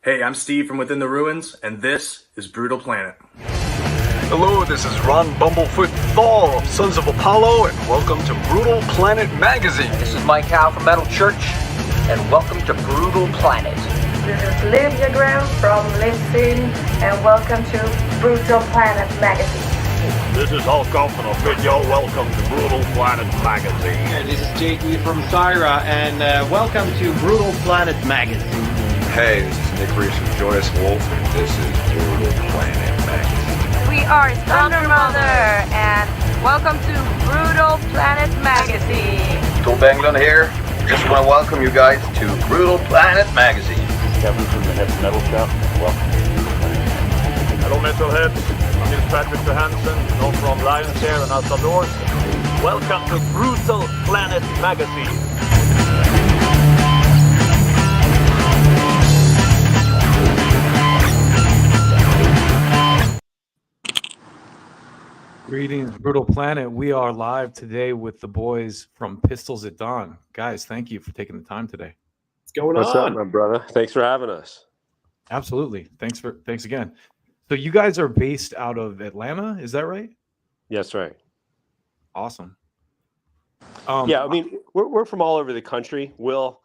Hey, I'm Steve from Within the Ruins, and this is Brutal Planet. Hello, this is Ron Bumblefoot Thal of Sons of Apollo, and welcome to Brutal Planet Magazine. This is Mike Howe from Metal Church, and welcome to Brutal Planet. This is Livia Graham from Livescene, and welcome to Brutal Planet Magazine. This is Hulk Hoffman of Video. Welcome to Brutal Planet Magazine. And this is JT from Syra, and welcome to Brutal Planet Magazine. Hey, this is Nick Reese from Joyous Wolf, and this is Brutal Planet Magazine. We are Thunder Mother, and welcome to Brutal Planet Magazine. Tom Banglund here. Just want to welcome you guys to Brutal Planet Magazine. Kevin from the Heavy Metal Shop. Welcome to Brutal Planet Magazine. Hello, Metalheads. This is Patrick Johansson, known from Lions Hair and Asa North. Welcome to Brutal Planet Magazine. Greetings, Brutal Planet. We are live today with the boys from Pistols at Dawn. Guys, thank you for taking the time today. What's going on? What's up, my brother? Thanks for having us. Absolutely. Thanks again. So you guys are based out of Atlanta, is that right? Yes, right. Awesome. Yeah, I mean, we're from all over the country. Will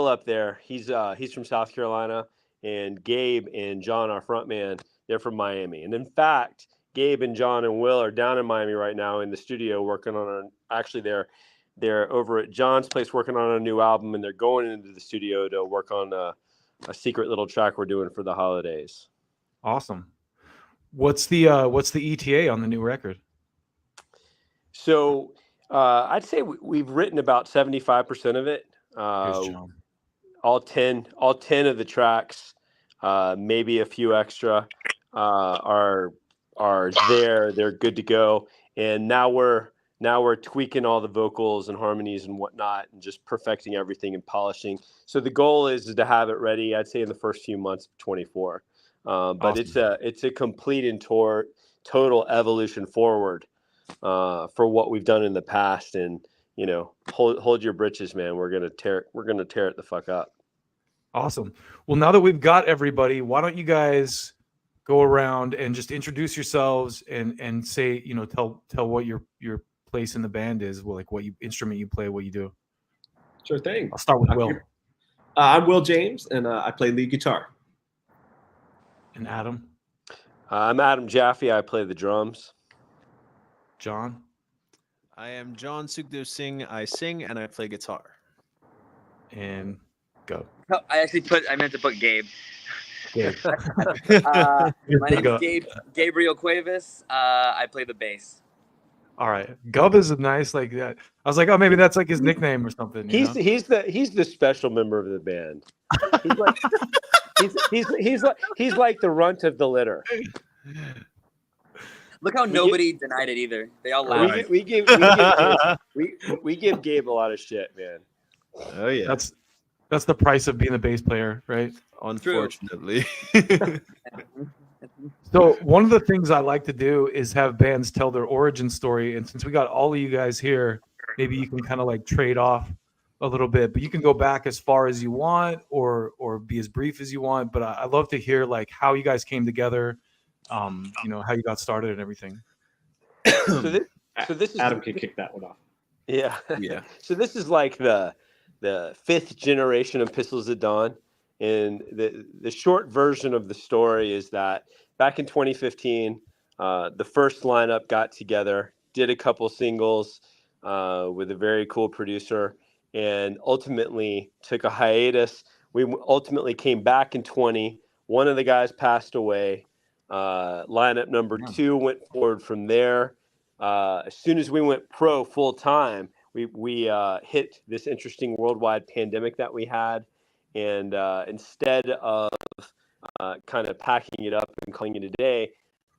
up there, he's from South Carolina, and Gabe and John, our front man, they're from Miami. And in fact, Gabe and John and Will are down in Miami right now in the studio working on they're over at John's place working on a new album, and they're going into the studio to work on a secret little track we're doing for the holidays. Awesome. What's the ETA on the new record? So I'd say we've written about 75% of it. All 10 of the tracks, maybe a few extra, are there. They're good to go. And now we're tweaking all the vocals and harmonies and whatnot, and just perfecting everything and polishing. So the goal is to have it ready, I'd say, in the first few months of 24. But awesome. It's a complete and total evolution forward for what we've done in the past. And hold your britches, man. We're gonna tear it the fuck up. Awesome. Well, now that we've got everybody, why don't you guys go around and just introduce yourselves and say, tell what your place in the band is, like what instrument you play, what you do. Sure thing. I'll start with Will. I'm Will James, and I play lead guitar. And Adam? I'm Adam Jaffe. I play the drums. John? I am John Sukdev Singh. I sing and I play guitar. And go. No, I meant to put Gabe. Gabe. My name is Gabriel Cuevas. I play the bass. All right. Gub is nice like that. I was like, oh, maybe that's like his nickname or something. He's the special member of the band. He's like the runt of the litter. Look how nobody denied it either. They all laughed. We give Gabe a lot of shit, man. Oh yeah. That's the price of being a bass player, right? Unfortunately. So one of the things I like to do is have bands tell their origin story. And since we got all of you guys here, maybe you can kind of like trade off a little bit, but you can go back as far as you want or be as brief as you want. But I love to hear like how you guys came together, how you got started and everything. So this is Adam can kick that one off. Yeah. Yeah. So this is like the fifth generation of Pistols at Dawn. And the short version of the story is that back in 2015, the first lineup got together, did a couple singles with a very cool producer, and ultimately took a hiatus. We ultimately came back in 20. One of the guys passed away. Lineup number 2 went forward from there. As soon as we went pro full time, we hit this interesting worldwide pandemic that we had. And instead of kind of packing it up and calling it a day,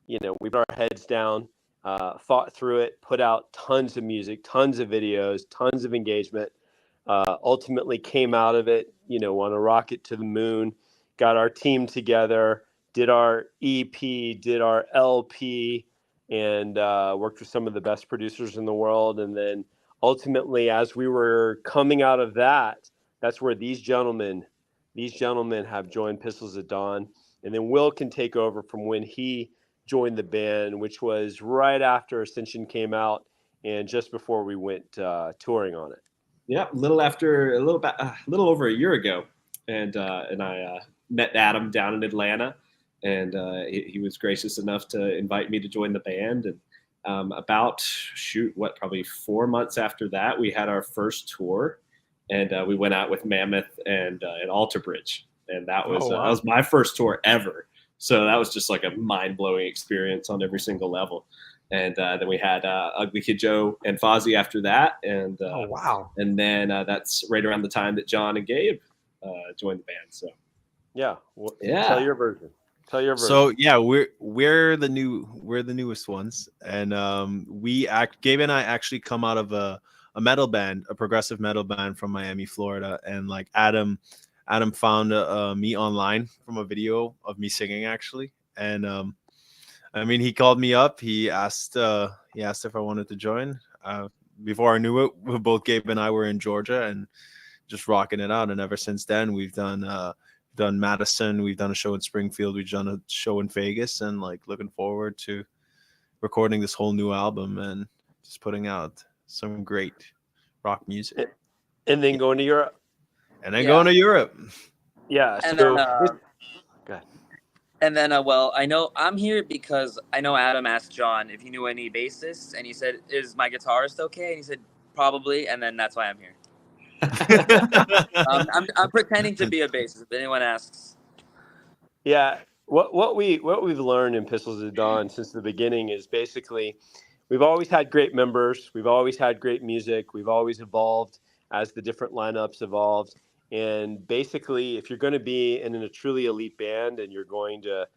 we put our heads down, fought through it, put out tons of music, tons of videos, tons of engagement, ultimately came out of it, on a rocket to the moon, got our team together, did our EP, did our LP, and worked with some of the best producers in the world. And then ultimately, as we were coming out of that, that's where these gentlemen these gentlemen have joined Pistols at Dawn, and then Will can take over from when he joined the band, which was right after Ascension came out and just before we went touring on it. Yeah, a little over a year ago, and I met Adam down in Atlanta, and he was gracious enough to invite me to join the band. And probably 4 months after that, we had our first tour, and we went out with Mammoth and Alter Bridge, and that was my first tour ever. So that was just like a mind-blowing experience on every single level. And then we had Ugly Kid Joe and Fozzy after that, and and then that's right around the time that John and Gabe joined the band. So tell your version. So yeah, we're the newest ones, and Gabe and I actually come out of a metal band, a progressive metal band from Miami, Florida, and like Adam found me online from a video of me singing actually, and I mean, he called me up. He asked if I wanted to join. Before I knew it, both Gabe and I were in Georgia and just rocking it out. And ever since then, we've done Madison. We've done a show in Springfield. We've done a show in Vegas, and like looking forward to recording this whole new album and just putting out some great rock music. And then going to Europe. Yeah. And so. And then, I know I'm here because I know Adam asked John if he knew any bassists, and he said, "Is my guitarist okay?" And he said, "Probably." And then that's why I'm here. I'm pretending to be a bassist. If anyone asks, yeah, what we've learned in Pistols at Dawn since the beginning is basically we've always had great members, we've always had great music, we've always evolved as the different lineups evolved. And basically, if you're going to be in a truly elite band and you're going to,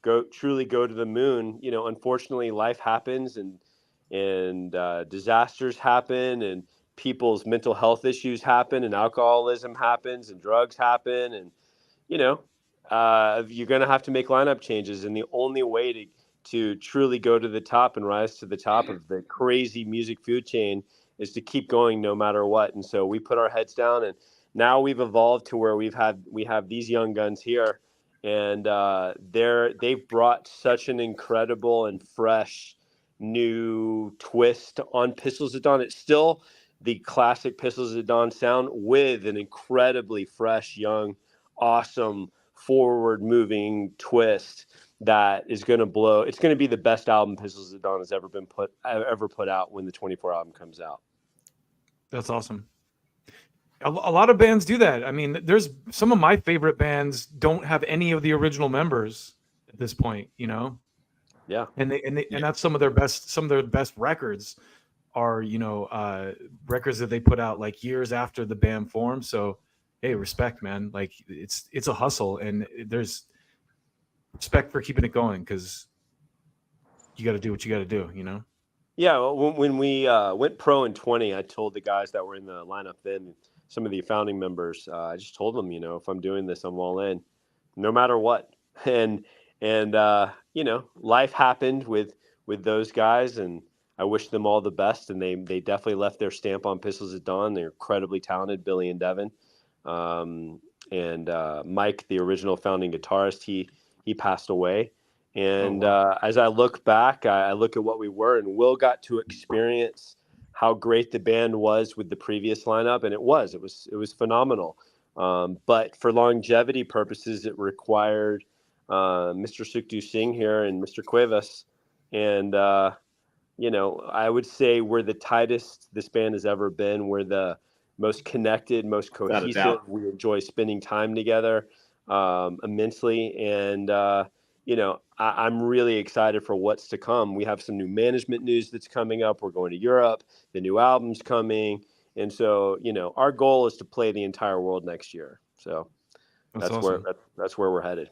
go to the moon, unfortunately, life happens and disasters happen and people's mental health issues happen and alcoholism happens and drugs happen. And, you're going to have to make lineup changes. And the only way to truly go to the top and rise to the top of the crazy music food chain is to keep going no matter what. And so we put our heads down, and now we've evolved to where we have these young guns here, and they've brought such an incredible and fresh new twist on Pistols at Dawn. It's still the classic Pistols at Dawn sound with an incredibly fresh, young, awesome, forward-moving twist that is going to blow. It's going to be the best album Pistols at Dawn has ever put out when the 24 album comes out. That's awesome. A lot of bands do that. I mean, there's some of my favorite bands don't have any of the original members at this point, Yeah. And that's some of their best records are, records that they put out like years after the band formed. So, hey, respect, man. Like it's a hustle, and there's respect for keeping it going, because you got to do what you got to do, Yeah. Well, when we went pro in 20, I told the guys that were in the lineup then, some of the founding members, I just told them, if I'm doing this, I'm all in, no matter what. And life happened with those guys, and I wish them all the best. And they definitely left their stamp on Pistols at Dawn. They're incredibly talented, Billy and Devin. And Mike, the original founding guitarist, he passed away. And as I look back, I look at what we were, and Will got to experience how great the band was with the previous lineup, and it was phenomenal. But for longevity purposes, it required Mr. Sukdu Singh here and Mr. Cuevas, and I would say we're the tightest this band has ever been. We're the most connected, most cohesive. We enjoy spending time together immensely, and I'm really excited for what's to come. We have some new management news that's coming up. We're going to Europe. The new album's coming. And so, our goal is to play the entire world next year. So that's awesome. That's where we're headed.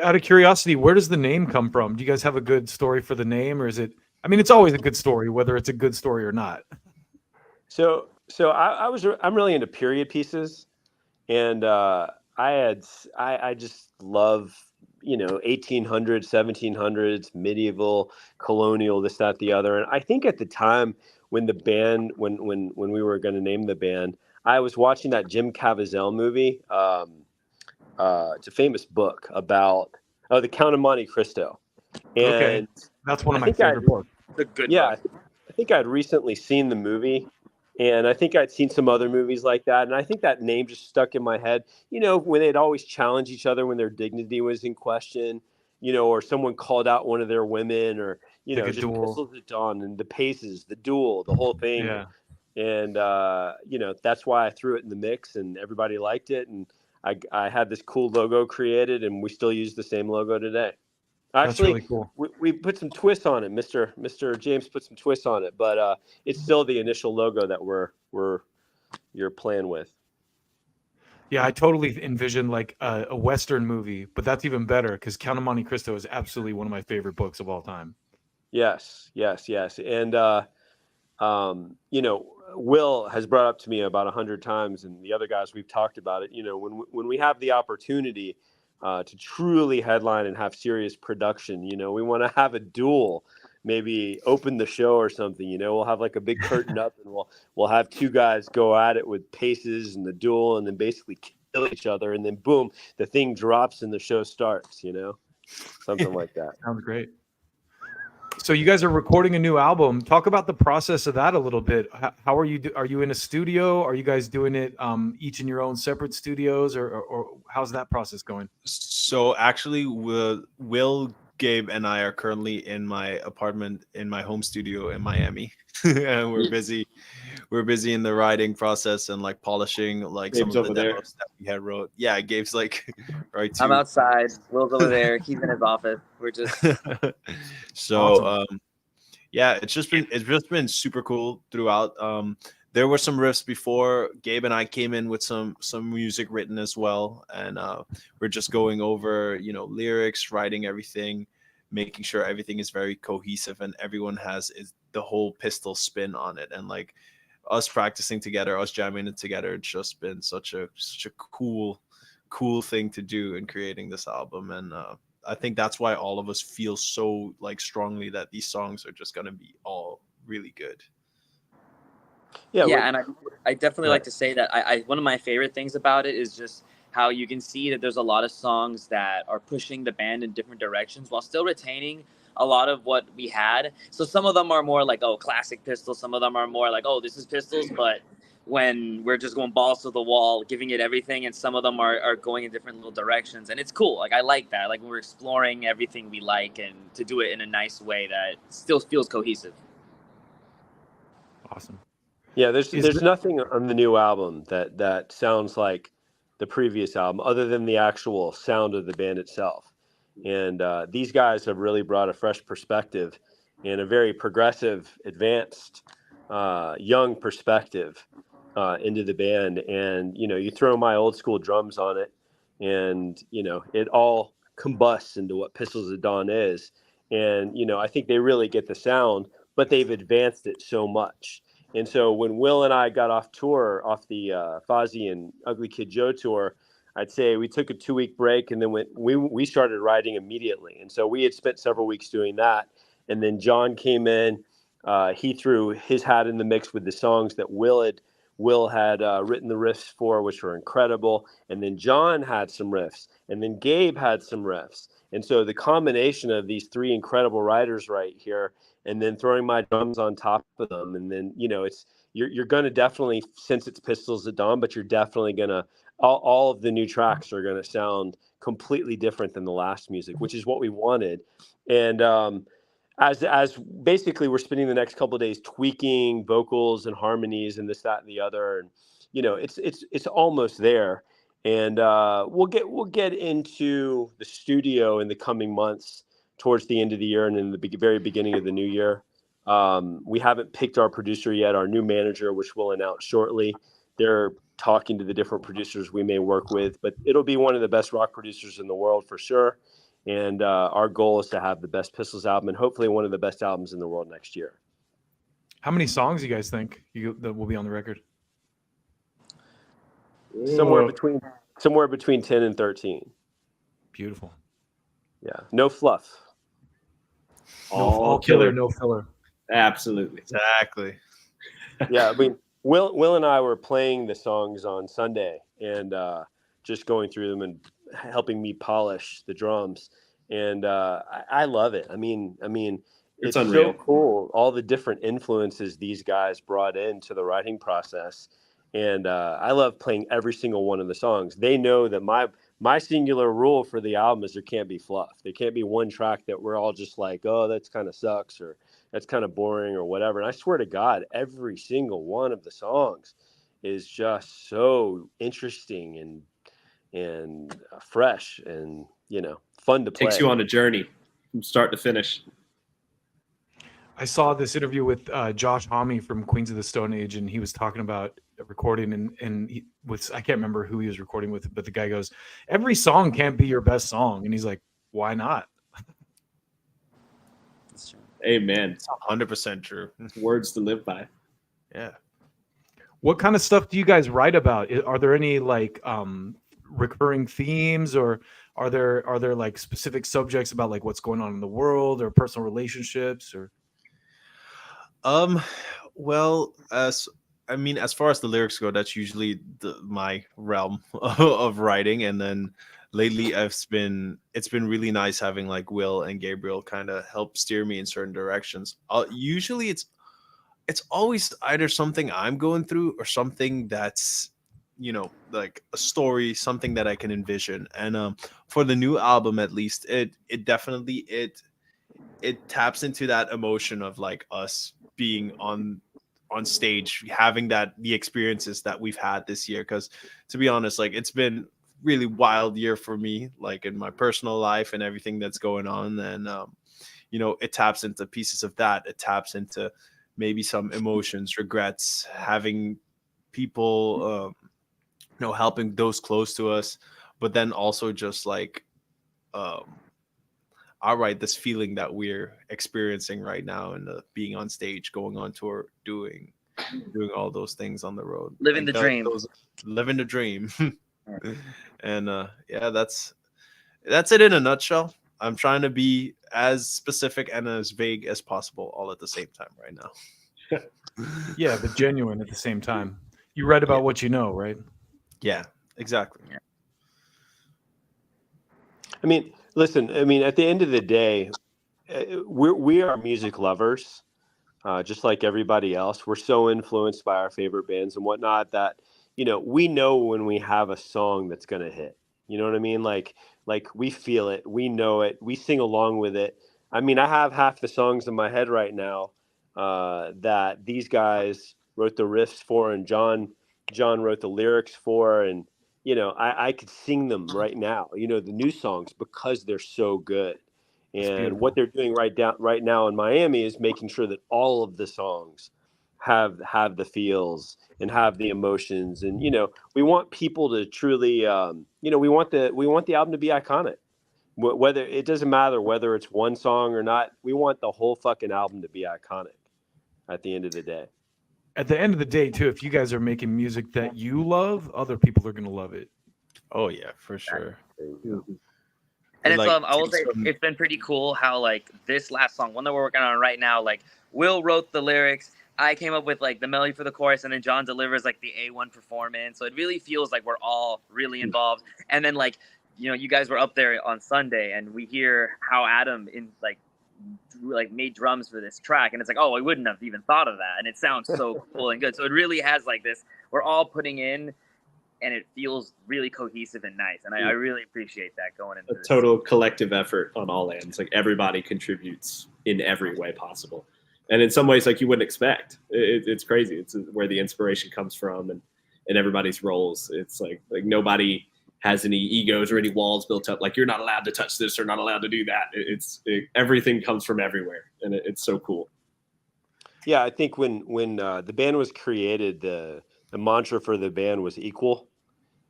Out of curiosity, where does the name come from? Do you guys have a good story for the name, or is it, it's always a good story, whether it's a good story or not. So I'm really into period pieces, and I just love 1800s, 1700s, medieval, colonial, this, that, the other. And I think at the time when the band, when we were going to name the band, I was watching that Jim Caviezel movie. It's a famous book about the Count of Monte Cristo, and Okay, that's one of my favorite books. The good yeah, book. I think I'd recently seen the movie, and I think I'd seen some other movies like that, and I think that name just stuck in my head. You know, when they'd always challenge each other when their dignity was in question, you know, or someone called out one of their women, or Like a just duel. Pistols at Dawn and the Paces, the duel, the whole thing. Yeah. And that's why I threw it in the mix, and everybody liked it, and I had this cool logo created, and we still use the same logo today. That's Actually, really cool. we put some twists on it. Mr. James put some twists on it, but it's still the initial logo that you're playing with. Yeah, I totally envision like a Western movie, but that's even better because Count of Monte Cristo is absolutely one of my favorite books of all time. Yes. And Will has brought up to me about 100 times, and the other guys we've talked about it. You know, when we have the opportunity to truly headline and have serious production, you know, we want to have a duel, maybe open the show or something. You know, we'll have like a big curtain up, and we'll have two guys go at it with paces and the duel, and then basically kill each other, and then boom, the thing drops and the show starts. You know, something like that. Sounds great. So you guys are recording a new album. Talk about the process of that a little bit. How are you? Are you in a studio? Are you guys doing it each in your own separate studios, or how's that process going? So actually, Will, Gabe, and I are currently in my apartment in my home studio in Miami, and we're busy. We're busy in the writing process and like polishing like Gabe's some of the over there. demos that we had wrote. Yeah, Gabe's like right too. I'm outside. Will's over there. He's in his office. We're just So Awesome. yeah, it's just been super cool throughout. There were some riffs before Gabe and I came in with some music written as well, and we're just going over lyrics, writing everything, making sure everything is very cohesive and everyone has the whole pistol spin on it, and like us practicing together, us jamming it together. It's just been such a cool thing to do in creating this album, and I think that's why all of us feel so like strongly that these songs are just going to be all really good. Yeah, and I definitely like to say that I one of my favorite things about it is just how you can see that there's a lot of songs that are pushing the band in different directions while still retaining a lot of what we had. So some of them are more like, oh, classic Pistols. Some of them are more like, oh, this is Pistols, but when we're just going balls to the wall, giving it everything, and some of them are going in different little directions. And it's cool. Like, I like that. Like, we're exploring everything we like and to do it in a nice way that still feels cohesive. Awesome. Yeah, there's nothing on the new album that sounds like the previous album other than the actual sound of the band itself. And these guys have really brought a fresh perspective and a very progressive, advanced, young perspective into the band. And, you throw my old school drums on it and, it all combusts into what Pistols at Dawn is. And, I think they really get the sound, but they've advanced it so much. And so when Will and I got off the Fozzy and Ugly Kid Joe tour, I'd say we took a 2-week break and then we started writing immediately. And so we had spent several weeks doing that. And then John came in. He threw his hat in the mix with the songs that Will had written the riffs for, which were incredible. And then John had some riffs. And then Gabe had some riffs. And so the combination of these three incredible writers right here, and then throwing my drums on top of them, and then you're going to definitely, since it's Pistols at Dawn, but you're definitely going to all of the new tracks are going to sound completely different than the last music, which is what we wanted. And as basically we're spending the next couple of days tweaking vocals and harmonies and this, that, and the other, and it's almost there. And we'll get into the studio in the coming months, towards the end of the year and in the very beginning of the new year. We haven't picked our producer yet, our new manager, which we'll announce shortly. They're talking to the different producers we may work with, but it'll be one of the best rock producers in the world for sure. And our goal is to have the best Pistols album and hopefully one of the best albums in the world next year. How many songs do you guys think that will be on the record? Somewhere between 10 and 13. Beautiful. Yeah. No fluff. All killer, no filler. Absolutely. Exactly. Yeah, I mean, Will and I were playing the songs on Sunday and just going through them and helping me polish the drums. And I love it. I mean, It's it's so unreal. cool, all the different influences these guys brought into the writing process. And I love playing every single one of the songs. They know that my singular rule for the album is there can't be fluff. There can't be one track that we're all just like, oh, that's kind of sucks, or that's kind of boring, or whatever. And I swear to God, every single one of the songs is just so interesting and fresh and fun to play. Takes you on a journey from start to finish. I saw this interview with Josh Homme from Queens of the Stone Age, and he was talking about recording, and he was, I can't remember who he was recording with, but the guy goes, every song can't be your best song. And he's like, why not? Amen. It's 100% true. Words to live by. Yeah. What kind of stuff do you guys write about? Are there any like recurring themes, or are there like specific subjects about like what's going on in the world or personal relationships or? Well, as far as the lyrics go, that's usually my realm of writing. And then lately it's been really nice having like Will and Gabriel kind of help steer me in certain directions. Usually it's always either something I'm going through or something that's, like a story, something that I can envision. And for the new album, at least, it definitely it taps into that emotion of like us being on stage, having the experiences that we've had this year. Because to be honest, like it's been really wild year for me, like in my personal life and everything that's going on. And it taps into pieces of that. It taps into maybe some emotions, regrets, having people helping those close to us, but then also just like all right, this feeling that we're experiencing right now, and being on stage, going on tour, doing all those things on the road, living the dream. Living the dream. And yeah, that's it in a nutshell. I'm trying to be as specific and as vague as possible all at the same time right now. Yeah, but genuine at the same time. You write about what you know, right? Yeah, exactly. Yeah. I mean, listen, at the end of the day, we are music lovers, just like everybody else. We're so influenced by our favorite bands and whatnot that, we know when we have a song that's going to hit. You know what I mean? Like we feel it, we know it, we sing along with it. I have half the songs in my head right now that these guys wrote the riffs for, and John wrote the lyrics for, and I could sing them right now, the new songs, because they're so good. And what they're doing right now in Miami is making sure that all of the songs have the feels and have the emotions. And, we want people to truly, we want the album to be iconic. Whether it doesn't matter whether it's one song or not, we want the whole fucking album to be iconic at the end of the day. At the end of the day, too, if you guys are making music that you love, other people are going to love it. Oh yeah, for sure. And it's I will say it's been pretty cool how like this last song, one that we're working on right now, like Will wrote the lyrics, I came up with like the melody for the chorus, and then John delivers like the A1 performance. So it really feels like we're all really involved. And then like, you guys were up there on Sunday, and we hear how Adam made drums for this track, and it's like, oh, I wouldn't have even thought of that, and it sounds so cool and good. So it really has like this, we're all putting in, and it feels really cohesive and nice, and I really appreciate that going into a total collective effort on all ends. Like everybody contributes in every way possible, and in some ways like you wouldn't expect. It's crazy. It's where the inspiration comes from, and everybody's roles. It's like nobody has any egos or any walls built up, like you're not allowed to touch this or not allowed to do that. Everything comes from everywhere, and it's so cool. Yeah, I think when the band was created, the mantra for the band was equal,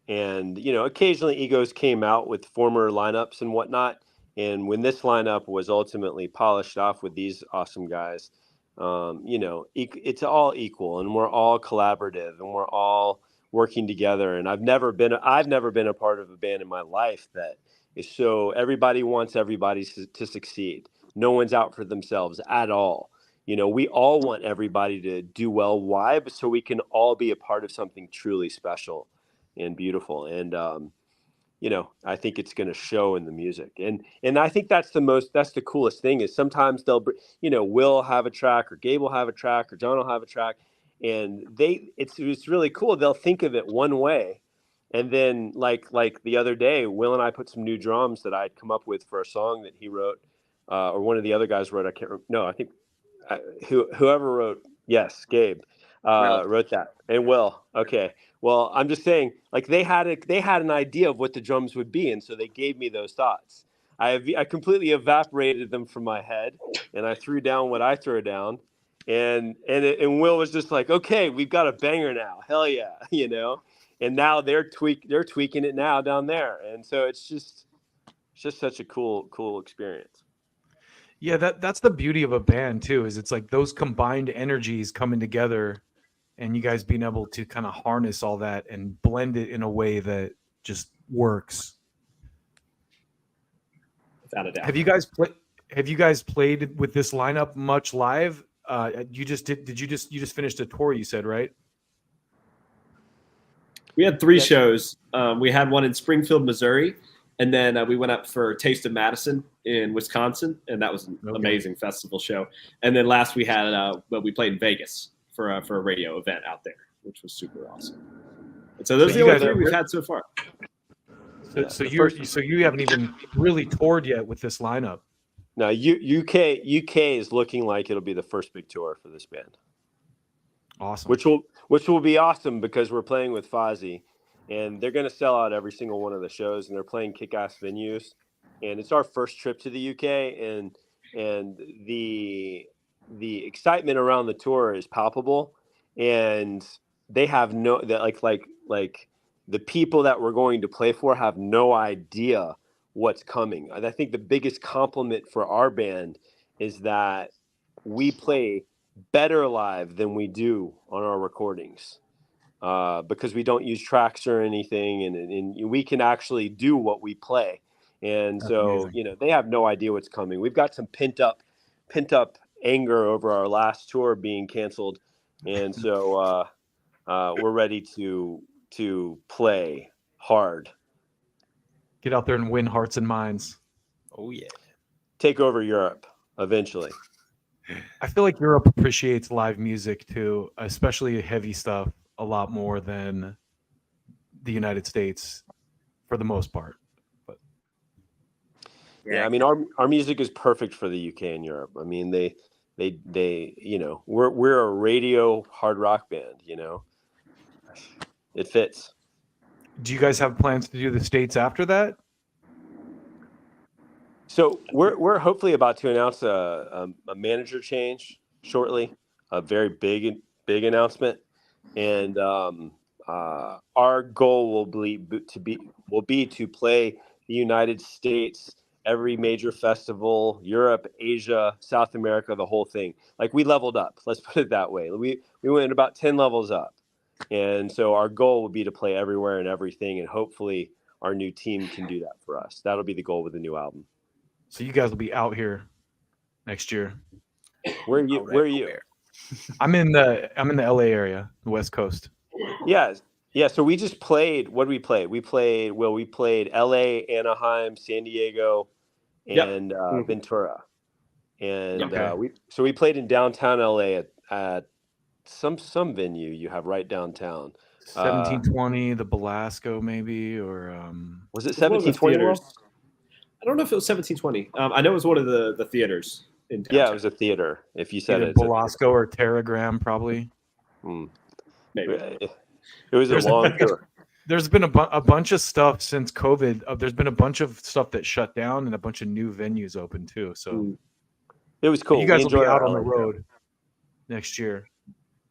and occasionally egos came out with former lineups and whatnot. And when this lineup was ultimately polished off with these awesome guys, it's all equal, and we're all collaborative, and we're all working together. And I've never been a part of a band in my life that is so everybody wants everybody to succeed. No one's out for themselves at all. we all want everybody to do well. Why? But so we can all be a part of something truly special and beautiful. And I think it's going to show in the music. And I think that's the coolest thing is sometimes Will have a track or Gabe will have a track or John will have a track, and it's really cool. They'll think of it one way. And then like the other day, Will and I put some new drums that I'd come up with for a song that he wrote, or one of the other guys wrote. I can't remember. No, I think whoever wrote, yes, Gabe wrote that, and Will. Okay, well, I'm just saying, like they had an idea of what the drums would be, and so they gave me those thoughts. I completely evaporated them from my head, and I threw down what I threw down, and Will was just like, okay, we've got a banger now, hell yeah, And now they're tweaking it now down there, and so it's just such a cool experience. Yeah, that's the beauty of a band too, is it's like those combined energies coming together and you guys being able to kind of harness all that and blend it in a way that just works. Without a doubt. Have you guys played with this lineup much live? You just you just finished a tour, you said, right? We had 3 shows. We had one in Springfield, Missouri, and then we went up for Taste of Madison in Wisconsin, and that was an amazing festival show. And then last we played in Vegas for a radio event out there, which was super awesome. And so those are the only 3 we've had so far. So you haven't even really toured yet with this lineup. No, UK is looking like it'll be the first big tour for this band. Awesome. Which will be awesome because we're playing with Fozzy, and they're going to sell out every single one of the shows, and they're playing kick-ass venues, and it's our first trip to the UK, and the excitement around the tour is palpable, and they have like the people that we're going to play for have no idea what's coming. And I think the biggest compliment for our band is that we play better live than we do on our recordings, because we don't use tracks or anything, and we can actually do what we play. And that's so amazing. They have no idea what's coming. We've got some pent up anger over our last tour being canceled, and so we're ready to play hard. Get out there and win hearts and minds. Oh yeah. Take over Europe eventually. I feel like Europe appreciates live music too, especially heavy stuff, a lot more than the United States for the most part. But yeah, I mean our music is perfect for the UK and Europe. I mean they we're a radio hard rock band, It fits. Do you guys have plans to do the States after that? So we're hopefully about to announce a manager change shortly, a very big announcement, and our goal will be to play the United States, every major festival, Europe, Asia, South America, the whole thing. Like we leveled up. Let's put it that way. We went about 10 levels up. And so our goal will be to play everywhere and everything, and hopefully our new team can do that for us. That'll be the goal with the new album. So you guys will be out here next year. Where are you? I'm in the LA area, the West Coast. Yeah. So we just played. What did we play? We played LA, Anaheim, San Diego, and Ventura. And we played in downtown LA at some venue you have right downtown. 1720, the Belasco maybe, or was it 1720? I don't know if it was 1720. I know it was one of the theaters in downtown. Yeah, it was a theater. If you said either it, Belasco or Terragram, probably. Maybe it was a long tour. There's been a bunch of stuff since COVID. There's been a bunch of stuff that shut down and a bunch of new venues open too. So it was cool. You guys will be out on the road next year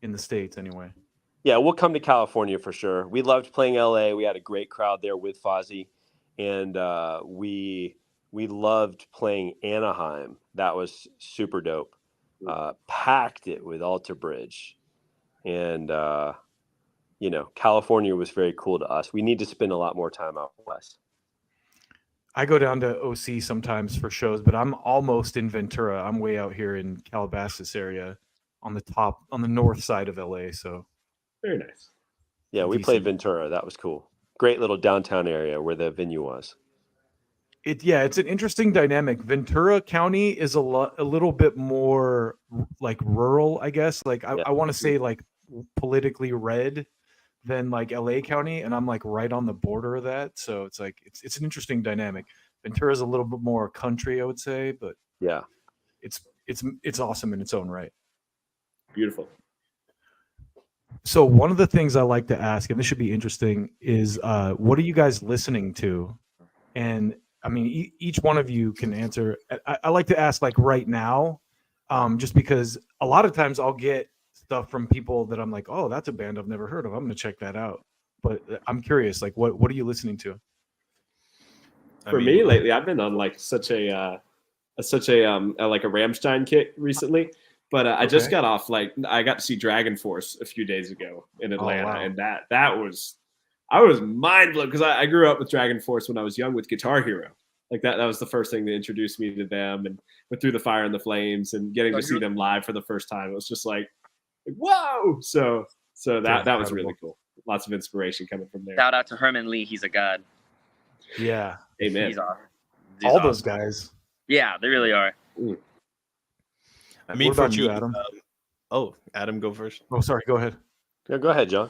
in the States anyway. Yeah, we'll come to California for sure. We loved playing LA. We had a great crowd there with Fozzy, and we loved playing Anaheim. That was super dope. Packed it with Alter Bridge, and California was very cool to us. We need to spend a lot more time out west. I go down to OC sometimes for shows, but I'm almost in Ventura. I'm way out here in Calabasas area on the north side of LA. So Very nice. Yeah, we played Ventura. That was cool. Great little downtown area where the venue was. It's an interesting dynamic. Ventura County is a little bit more like rural, I guess. Like I want to say like politically red than like LA County, and I'm like right on the border of that. So it's like it's an interesting dynamic. Ventura is a little bit more country, I would say, but yeah, it's awesome in its own right. Beautiful. So one of the things I like to ask, and this should be interesting, is what are you guys listening to? And I mean, each one of you can answer. I like to ask like right now, just because a lot of times I'll get stuff from people that I'm like, oh, that's a band I've never heard of. I'm going to check that out. But I'm curious, like, what are you listening to? For me lately, I've been on like such a Rammstein kick recently. But I just got off, like, I got to see Dragon Force a few days ago in Atlanta, and that was, I was mind blown because I grew up with Dragon Force when I was young with Guitar Hero. Like that was the first thing that introduced me to them, and went Through the Fire and the Flames, and getting to see them live for the first time. It was just like whoa! So that was really cool. Lots of inspiration coming from there. Shout out to Herman Lee. He's a god. Yeah. Amen. He's awesome. All those guys. Yeah, they really are. I mean, what about you, Adam? Adam, go first. Oh, sorry. Go ahead. Yeah, go ahead, John.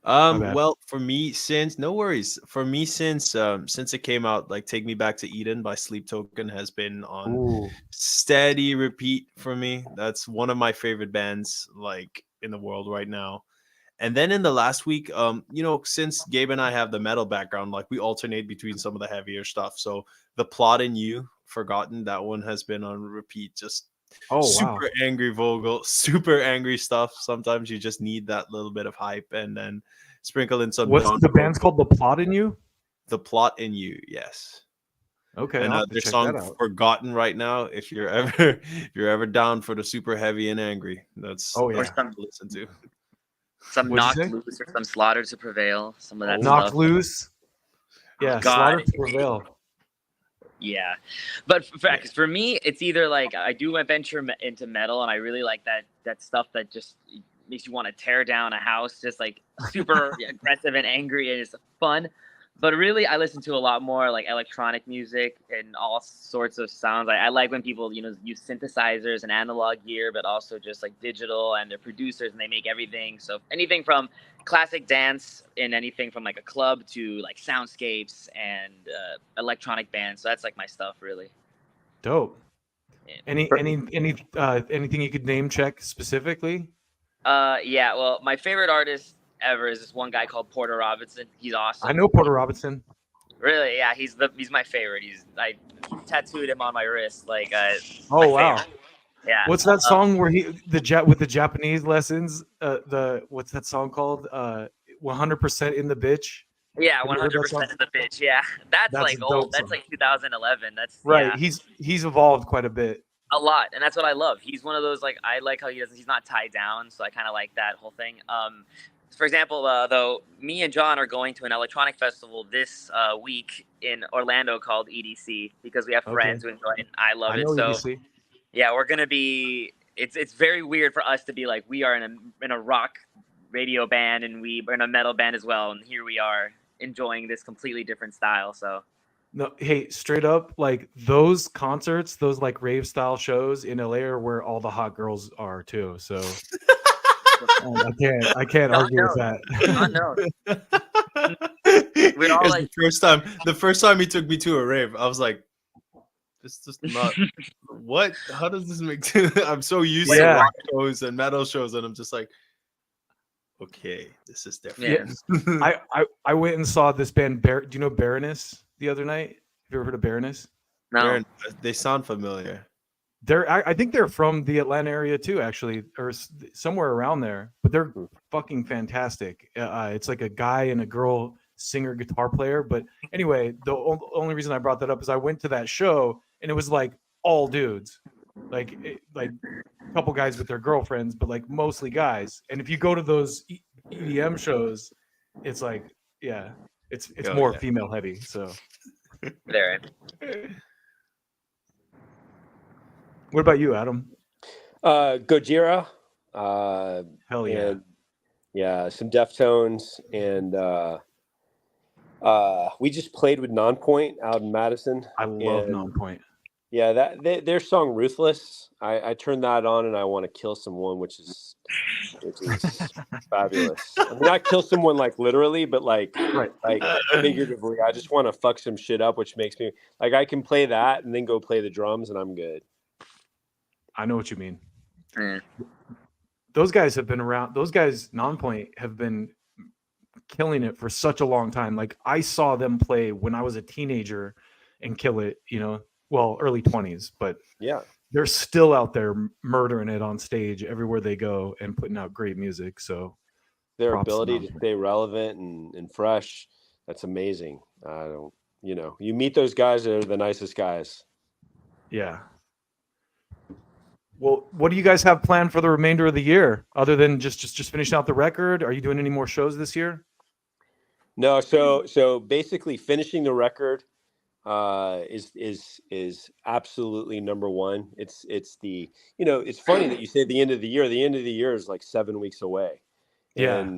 Well, for me, since it came out, like Take Me Back to Eden by Sleep Token has been on steady repeat for me. That's one of my favorite bands like in the world right now. And then in the last week, since Gabe and I have the metal background, like we alternate between some of the heavier stuff. So The Plot in You, Forgotten, that one has been on repeat. Just super angry vocal, super angry stuff. Sometimes you just need that little bit of hype, and then sprinkle in some. What's the band's called? The Plot in You? The Plot in You, yes. Okay. And their song Forgotten right now, if you're ever down for the super heavy and angry, that's to listen to. Some Knocked Loose or some Slaughter to Prevail. Some of that Knocked stuff. Loose. Yeah, Slaughter to Prevail. Yeah, but for me, it's either like I do venture into metal, and I really like that stuff that just makes you want to tear down a house, just like super aggressive and angry, and it's fun. But really, I listen to a lot more like electronic music and all sorts of sounds. I like when people use synthesizers and analog gear, but also just like digital, and they're producers and they make everything. So anything from classic dance and anything from like a club to like soundscapes and electronic bands. So that's like my stuff, really. Dope. Anything you could name check specifically? Yeah. Well, my favorite artist ever is this one guy called Porter Robinson. He's awesome. I know Porter Robinson. Really? Yeah. He's my favorite. I tattooed him on my wrist. Like. Oh wow. Favorite. Yeah. What's that song where with the Japanese lessons? What's that song called? 100% in the bitch. Yeah, 100% in the bitch. Yeah, that's like old. That's like 2011. That's right. Yeah. He's evolved quite a bit. A lot, and that's what I love. He's one of those like I like how he's not tied down, so I kind of like that whole thing. For example, though, me and John are going to an electronic festival this week in Orlando called EDC because we have friends who enjoy it. And I love it. So. EDC. Yeah, we're gonna be. It's very weird for us to be like we are in a rock radio band and we're in a metal band as well, and here we are enjoying this completely different style. So, no, hey, straight up, like those concerts, those like rave style shows in LA are where all the hot girls are too. So, I can't argue with that. We're all like the first time he took me to a rave, I was like. It's just not what? How does this make sense? I'm so used to rock shows and metal shows, and I'm just like, okay, this is different. Yeah. I went and saw this band. Do you know Baroness? The other night, have you ever heard of Baroness? No, they sound familiar. I think they're from the Atlanta area too, actually, or somewhere around there. But they're fucking fantastic. It's like a guy and a girl singer guitar player. But anyway, the only reason I brought that up is I went to that show and it was like all dudes, like a couple guys with their girlfriends, but like mostly guys. And if you go to those EDM shows, it's like it's more female heavy. So There. What about you, Adam? Gojira. Hell yeah. And yeah, some Deftones, and we just played with Nonpoint out in Madison. I love Nonpoint. Yeah, their song "Ruthless." I turned that on, and I want to kill someone, which is fabulous. I mean, not kill someone like literally, but like figuratively. I just want to fuck some shit up, which makes me like I can play that and then go play the drums, and I'm good. I know what you mean. Those guys have been around. Those guys, Nonpoint, have been killing it for such a long time. Like I saw them play when I was a teenager and kill it, well, early 20s, but yeah, they're still out there murdering it on stage everywhere they go and putting out great music. So their ability to stay relevant and fresh, that's amazing. You meet those guys, they're the nicest guys. Yeah. Well, what do you guys have planned for the remainder of the year other than just finishing out the record? Are you doing any more shows this year? No, so basically finishing the record is absolutely number one. It's the it's funny that you say the end of the year. The end of the year is like 7 weeks away. Yeah.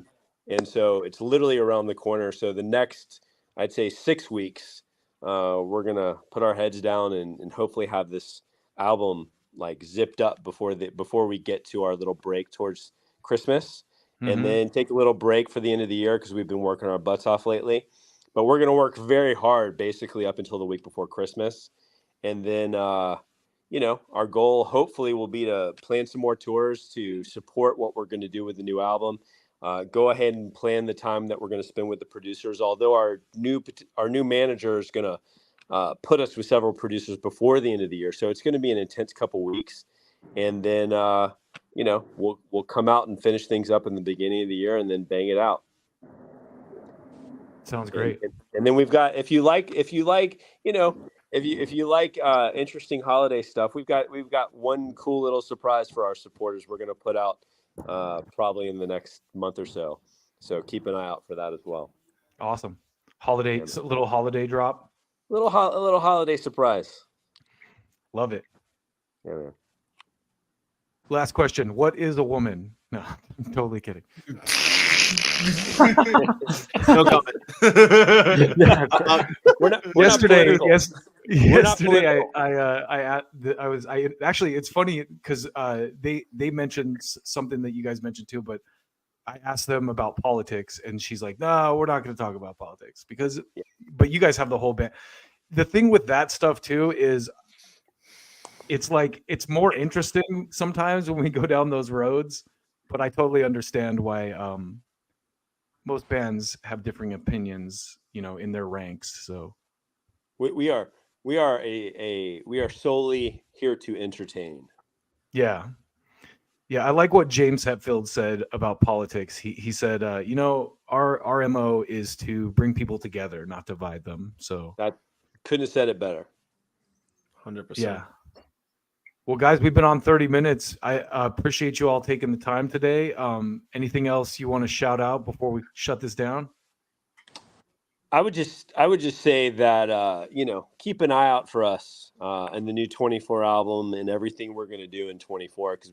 And so it's literally around the corner. So the next, I'd say 6 weeks, we're gonna put our heads down and hopefully have this album like zipped up before we get to our little break towards Christmas, and then take a little break for the end of the year because we've been working our butts off lately. But we're gonna work very hard basically up until the week before Christmas, and then our goal hopefully will be to plan some more tours to support what we're going to do with the new album. Go ahead and plan the time that we're going to spend with the producers. Although our new manager is going to put us with several producers before the end of the year, so it's going to be an intense couple weeks. And then we'll come out and finish things up in the beginning of the year, and then bang it out. Sounds great. And then we've got if you like interesting holiday stuff, we've got one cool little surprise for our supporters we're going to put out probably in the next month or so. So keep an eye out for that as well. Awesome. Little holiday drop. A little holiday surprise. Love it. Yeah, man. Last question. What is a woman? No, I'm totally kidding. No comment. Yesterday, it's funny because they mentioned something that you guys mentioned too, but I asked them about politics, and she's like, "No, we're not going to talk about politics but you guys have the whole band." The thing with that stuff too is, it's like it's more interesting sometimes when we go down those roads, but I totally understand why most bands have differing opinions, in their ranks. So we are solely here to entertain. Yeah. I like what James Hetfield said about politics. He said, our MO is to bring people together, not divide them. So that couldn't have said it better. 100%. Yeah. Well, guys, we've been on 30 minutes. I appreciate you all taking the time today. Anything else you want to shout out before we shut this down? I would just say that keep an eye out for us and the new 24 album and everything we're going to do in 24, because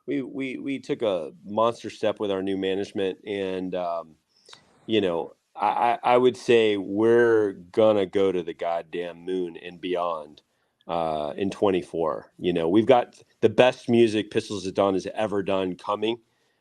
we took a monster step with our new management, and I would say we're gonna go to the goddamn moon and beyond in 24. We've got the best music Pistols at Dawn has ever done coming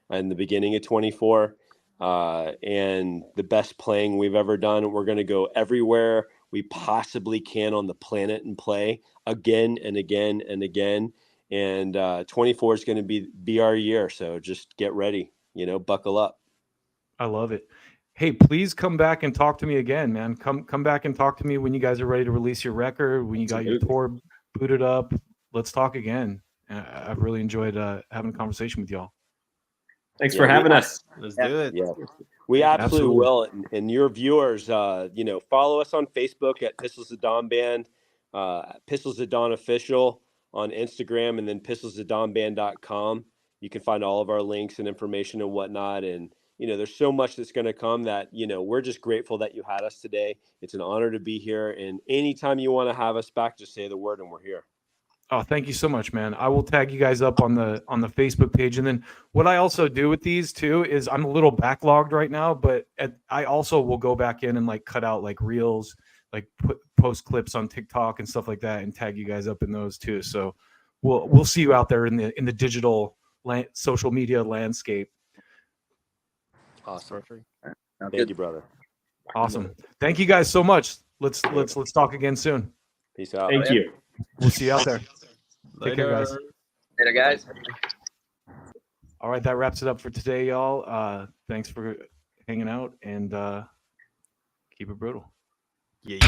in the beginning of 24. And the best playing we've ever done. We're going to go everywhere we possibly can on the planet and play again and again and again. And 24 is going to be our year. So just get ready, buckle up. I love it. Hey, please come back and talk to me again, man. Come back and talk to me when you guys are ready to release your record, when you got your tour booted up. Let's talk again. I've really enjoyed having a conversation with y'all. Thanks for having us. Let's do it. Yeah, we absolutely will. And your viewers, follow us on Facebook at Pistols at Dawn Band, Pistols at Dawn Official on Instagram, and then pistolsatdawnband.com. You can find all of our links and information and whatnot. And there's so much that's going to come that, we're just grateful that you had us today. It's an honor to be here. And anytime you want to have us back, just say the word and we're here. Oh, thank you so much, man. I will tag you guys up on the Facebook page. And then what I also do with these too is I'm a little backlogged right now, but I also will go back in and like cut out like reels, like post clips on TikTok and stuff like that, and tag you guys up in those too. So we'll see you out there in the digital social media landscape. Awesome. Thank you, brother. Awesome. Thank you guys so much. Let's talk again soon. Peace out. Thank you. We'll see you out there. Later. Take care, guys. Later, guys. All right, that wraps it up for today, y'all. Thanks for hanging out, and keep it brutal. Yeah.